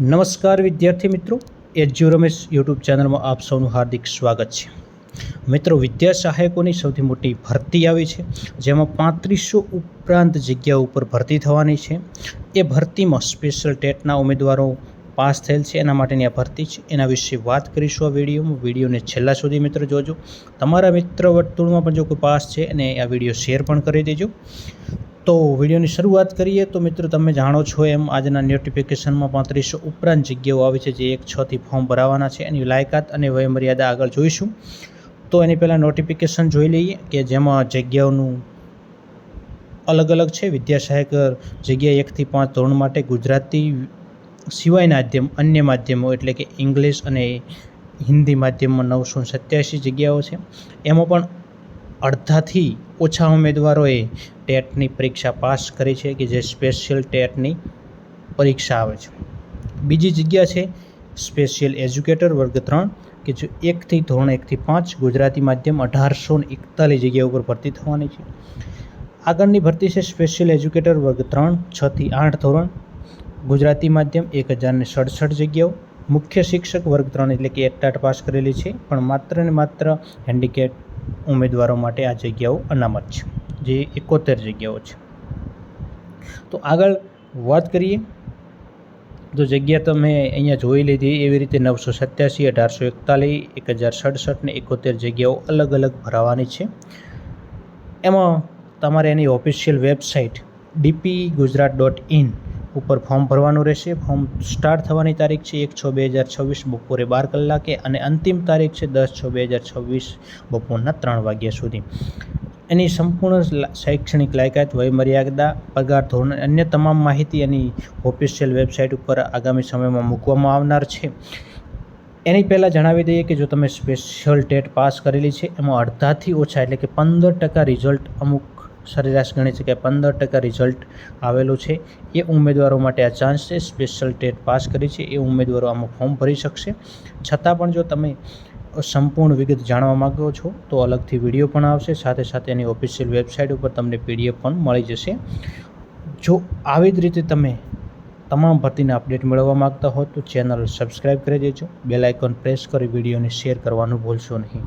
નમસ્કાર વિદ્યાર્થી મિત્રો, એજ્યુ રમેશ યુટ્યુબ ચેનલમાં આપ સૌનું હાર્દિક સ્વાગત છે. મિત્રો, વિદ્યા સહાયકોની સૌથી મોટી ભરતી આવી છે, જેમાં 3500 ઉપરાંત જગ્યાઓ ઉપર ભરતી થવાની છે. એ ભરતીમાં સ્પેશિયલ ટેટના ઉમેદવારો પાસ થયેલ છે એના માટેની આ ભરતી છે. એના વિશે વાત કરીશું આ વિડીયોને છેલ્લા સુધી મિત્રો જોજો. તમારા મિત્ર વર્તુળમાં પણ જો કોઈ પાસ છે અને આ વિડીયો શેર પણ કરી દેજો. તો વિડીયોની શરૂઆત કરીએ તો મિત્રો, તમે જાણો છો એમ આજના નોટિફિકેશનમાં 3500 ઉપરાંત જગ્યાઓ આવી છે, જે 1/6થી ફોર્મ ભરાવાના છે. એની લાયકાત અને વયમર્યાદા આગળ જોઈશું. તો એની પહેલાં નોટિફિકેશન જોઈ લઈએ કે જેમાં જગ્યાઓનું અલગ અલગ છે. વિદ્યા સહાયક જગ્યા 1 થી 5 ધોરણ માટે ગુજરાતી સિવાયના અન્ય માધ્યમો એટલે કે ઇંગ્લિશ અને હિન્દી માધ્યમમાં 987 જગ્યાઓ છે. એમાં પણ અડધાથી ઓછા ઉમેદવારોએ ટેટની પરીક્ષા પાસ કરી છે, કે જે સ્પેશિયલ ટેટની પરીક્ષા આવે છે. બીજી જગ્યા છે સ્પેશિયલ એજ્યુકેટર વર્ગ 3, કે જે 1થી 5 ગુજરાતી માધ્યમ 1841 જગ્યા ઉપર ભરતી થવાની છે. આગળની ભરતી છે સ્પેશિયલ એજ્યુકેટર વર્ગ 3 6 થી 8 ધોરણ ગુજરાતી માધ્યમ 1067 જગ્યાઓ. મુખ્ય શિક્ષક વર્ગ 3 એટલે કે એટટાટ પાસ કરેલી છે, પણ માત્ર ને માત્ર હેન્ડીકેપ ઉમેદવારો માટે આ જગ્યાઓ અનામત છે, જે 71 જગ્યાઓ છે. તો આગળ વાત કરીએ તો જગ્યા તમે અહીંયા જોઈ લીધી એવી રીતે 987, 1841, 1067 ને 71 જગ્યાઓ અલગ અલગ ભરાવાની છે. એમાં તમારે એની ઓફિશિયલ વેબસાઇટ dpgujarat.in ઉપર ફોર્મ ભરવાનું રહેશે. ફોર્મ સ્ટાર્ટ થવાની તારીખ છે 1/6/2026 બપોરે 12 કલાકે અને અંતિમ તારીખ છે 10/6/2026 બપોરના 3 વાગ્યા સુધી. એની સંપૂર્ણ શૈક્ષણિક લાયકાત, વયમર્યાદા, પગાર ધોરણ, અન્ય તમામ માહિતી એની ઓફિશિયલ વેબસાઇટ ઉપર આગામી સમયમાં મૂકવામાં આવનાર છે. એની પહેલાં જણાવી દઈએ કે જો તમે સ્પેશિયલ ટેટ પાસ કરેલી છે, એમાં અડધાથી ઓછા એટલે કે 15% રિઝલ્ટ, અમુક સરેરાશ ગણી શકાય 15% રિઝલ્ટ આવેલું છે, એ ઉમેદવારો માટે આ ચાન્સ છે. સ્પેશિયલ ટેટ પાસ કરી છે એ ઉમેદવારો આમાં ફોર્મ ભરી શકશે. છતાં પણ જો તમે સંપૂર્ણ વિગત જાણવા માગો છો તો અલગથી વિડીયો પણ આવશે, સાથે સાથે એની ઓફિશિયલ વેબસાઇટ ઉપર તમને PDF પણ મળી જશે. જો આવી જ રીતે તમે તમામ ભરતીના અપડેટ મેળવવા માગતા હો તો ચેનલ સબસ્ક્રાઈબ કરી દેજો. બેલ આઇકોન પ્રેસ કરી વિડીયોને શેર કરવાનું ભૂલશો નહીં.